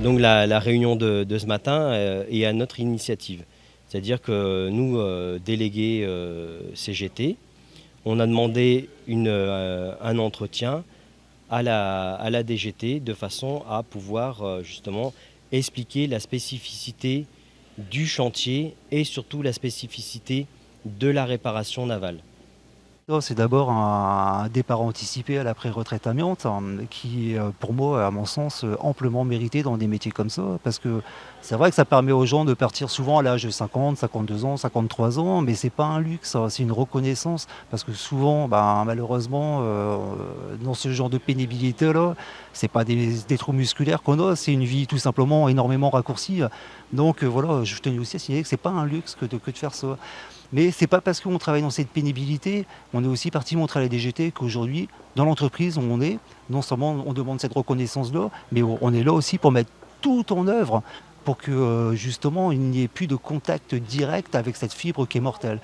Donc la réunion de ce matin est à notre initiative. C'est-à-dire que nous, délégués CGT, on a demandé un entretien à la DGT de façon à pouvoir justement expliquer la spécificité du chantier et surtout la spécificité de la réparation navale. Non, c'est d'abord un départ anticipé à la pré-retraite amiante, qui est, pour moi, à mon sens, amplement mérité dans des métiers comme ça. Parce que c'est vrai que ça permet aux gens de partir souvent à l'âge de 50, 52 ans, 53 ans, mais c'est pas un luxe, ça, c'est une reconnaissance. Parce que souvent, malheureusement, dans ce genre de pénibilité-là, c'est pas des trous musculaires qu'on a, c'est une vie tout simplement énormément raccourcie. Donc voilà, je tenais aussi à signaler que c'est pas un luxe que de faire ça. Mais c'est pas parce qu'on travaille dans cette pénibilité, on est aussi parti montrer à la DGT qu'aujourd'hui, dans l'entreprise où on est, non seulement on demande cette reconnaissance-là, mais on est là aussi pour mettre tout en œuvre pour que justement il n'y ait plus de contact direct avec cette fibre qui est mortelle.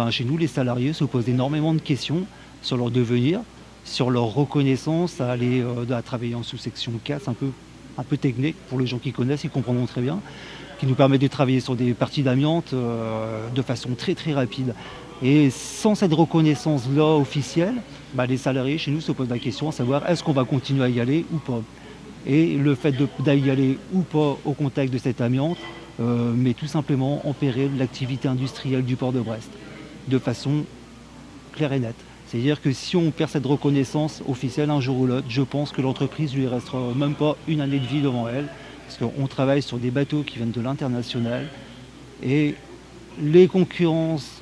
Chez nous, les salariés se posent énormément de questions sur leur devenir, sur leur reconnaissance à aller à travailler en sous-section 4, un peu technique pour les gens qui connaissent, ils comprendront très bien, qui nous permet de travailler sur des parties d'amiante de façon très très rapide. Et sans cette reconnaissance-là officielle, les salariés chez nous se posent la question à savoir est-ce qu'on va continuer à y aller ou pas. Et le fait d'y aller ou pas au contact de cette amiante met tout simplement en péril l'activité industrielle du port de Brest, de façon claire et nette. C'est-à-dire que si on perd cette reconnaissance officielle un jour ou l'autre, je pense que l'entreprise lui restera même pas une année de vie devant elle, parce qu'on travaille sur des bateaux qui viennent de l'international, et la concurrence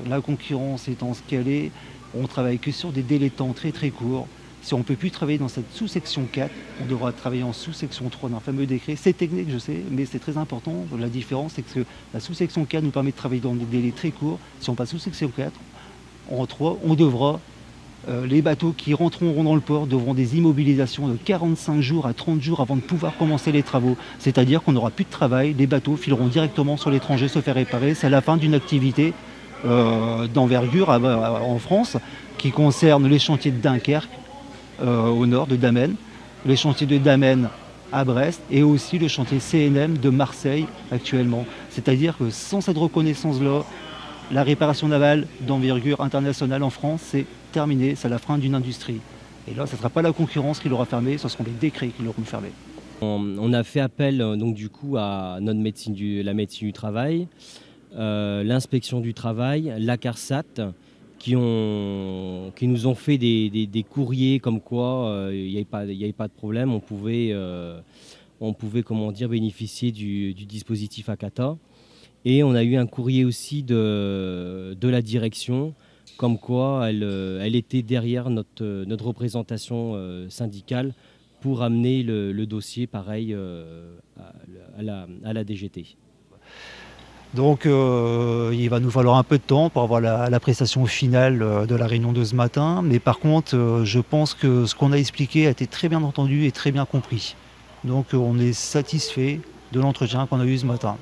étant ce qu'elle est, on travaille que sur des délais de temps très très courts. Si on ne peut plus travailler dans cette sous-section 4, on devra travailler en sous-section 3 d'un fameux décret. C'est technique, je sais, mais c'est très important. La différence, c'est que la sous-section 4 nous permet de travailler dans des délais très courts. Si on passe sous-section 4, en 3, on devra les bateaux qui rentreront dans le port devront des immobilisations de 45 jours à 30 jours avant de pouvoir commencer les travaux. C'est-à-dire qu'on n'aura plus de travail, les bateaux fileront directement sur l'étranger se faire réparer. C'est la fin d'une activité d'envergure en France qui concerne les chantiers de Dunkerque au nord de Damen, les chantiers de Damen à Brest et aussi le chantier CNM de Marseille actuellement. C'est-à-dire que sans cette reconnaissance-là, la réparation navale d'envergure internationale en France, c'est terminé, c'est la fin d'une industrie. Et là, ce ne sera pas la concurrence qui l'aura fermé, ce seront les décrets qui l'auront fermé. On a fait appel donc du coup à la médecine du travail, l'inspection du travail, la CARSAT, qui nous ont fait des courriers comme quoi il n'y avait pas de problème, on pouvait bénéficier du dispositif ACATA. Et on a eu un courrier aussi de la direction, comme quoi elle était derrière notre représentation syndicale pour amener le dossier pareil à la DGT. Donc il va nous falloir un peu de temps pour avoir l'appréciation finale de la réunion de ce matin. Mais par contre, je pense que ce qu'on a expliqué a été très bien entendu et très bien compris. Donc on est satisfait de l'entretien qu'on a eu ce matin.